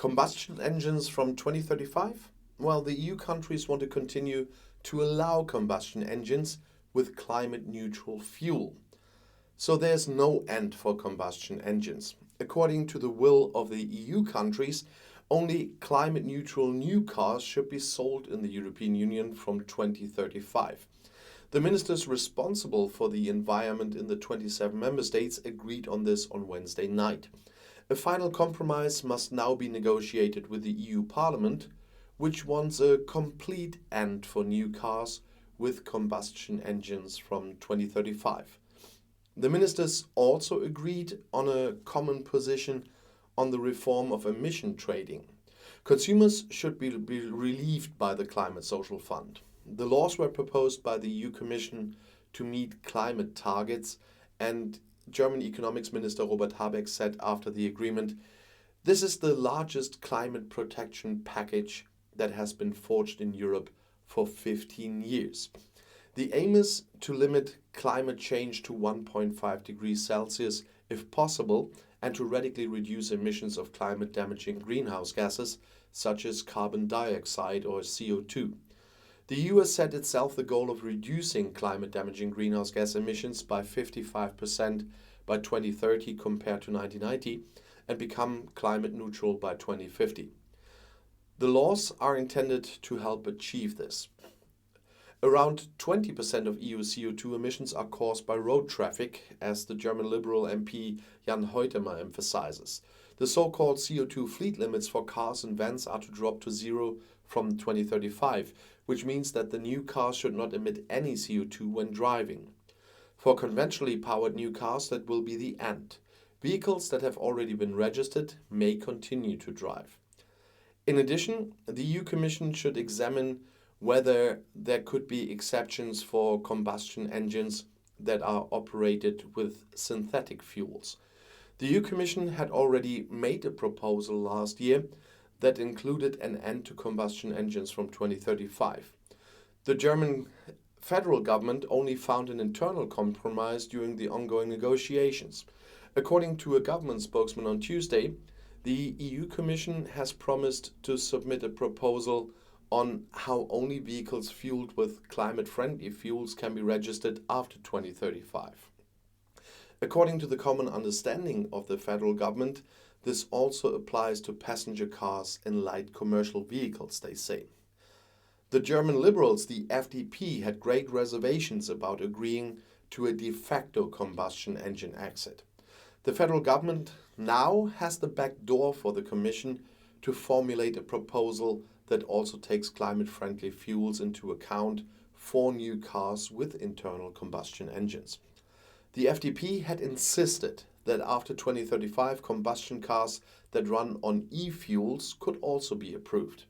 Combustion engines from 2035? Well, the EU countries want to continue to allow combustion engines with climate-neutral fuel. So there's no end for combustion engines. According to the will of the EU countries, only climate-neutral new cars should be sold in the European Union from 2035. The ministers responsible for the environment in the 27 member states agreed on this on Wednesday night. A final compromise must now be negotiated with the EU Parliament, which wants a complete end for new cars with combustion engines from 2035. The ministers also agreed on a common position on the reform of emission trading. Consumers should be relieved by the Climate Social Fund. The laws were proposed by the EU Commission to meet climate targets, and German Economics Minister Robert Habeck said after the agreement, "This is the largest climate protection package that has been forged in Europe for 15 years. The aim is to limit climate change to 1.5 degrees Celsius if possible and to radically reduce emissions of climate-damaging greenhouse gases such as carbon dioxide or CO2. The EU has set itself the goal of reducing climate-damaging greenhouse gas emissions by 55% by 2030 compared to 1990 and become climate neutral by 2050. The laws are intended to help achieve this. Around 20% of EU CO2 emissions are caused by road traffic, as the German Liberal MP Jan Huitema emphasizes. The so-called CO2 fleet limits for cars and vans are to drop to zero from 2035, which means that the new cars should not emit any CO2 when driving. For conventionally powered new cars, that will be the end. Vehicles that have already been registered may continue to drive. In addition, the EU Commission should examine whether there could be exceptions for combustion engines that are operated with synthetic fuels. The EU Commission had already made a proposal last year that included an end to combustion engines from 2035. The German federal government only found an internal compromise during the ongoing negotiations. According to a government spokesman on Tuesday, the EU Commission has promised to submit a proposal on how only vehicles fueled with climate-friendly fuels can be registered after 2035. According to the common understanding of the federal government, this also applies to passenger cars and light commercial vehicles, they say. The German Liberals, the FDP, had great reservations about agreeing to a de facto combustion engine exit. The federal government now has the back door for the Commission to formulate a proposal that also takes climate-friendly fuels into account for new cars with internal combustion engines. The FDP had insisted that after 2035 combustion cars that run on e-fuels could also be approved.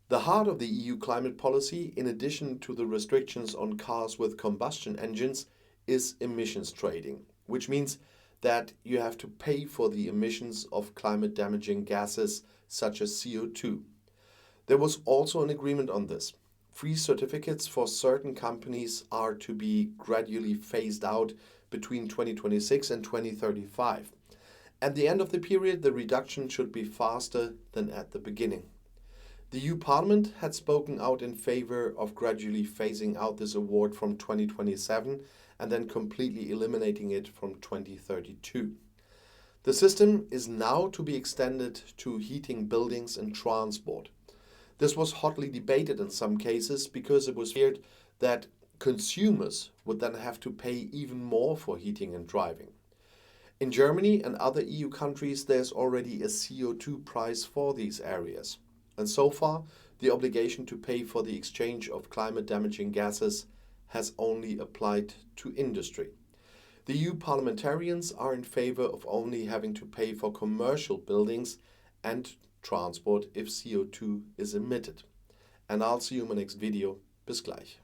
The heart of the EU climate policy, in addition to the restrictions on cars with combustion engines, is emissions trading, which means that you have to pay for the emissions of climate-damaging gases such as CO2. There was also an agreement on this. Free certificates for certain companies are to be gradually phased out between 2026 and 2035. At the end of the period, the reduction should be faster than at the beginning. The EU Parliament had spoken out in favor of gradually phasing out this award from 2027 and then completely eliminating it from 2032. The system is now to be extended to heating buildings and transport. This was hotly debated in some cases because it was feared that consumers would then have to pay even more for heating and driving. In Germany and other EU countries, there's already a CO2 price for these areas. And so far, the obligation to pay for the exchange of climate-damaging gases has only applied to industry. The EU parliamentarians are in favor of only having to pay for commercial buildings and transport if CO2 is emitted. And I'll see you in my next video. Bis gleich.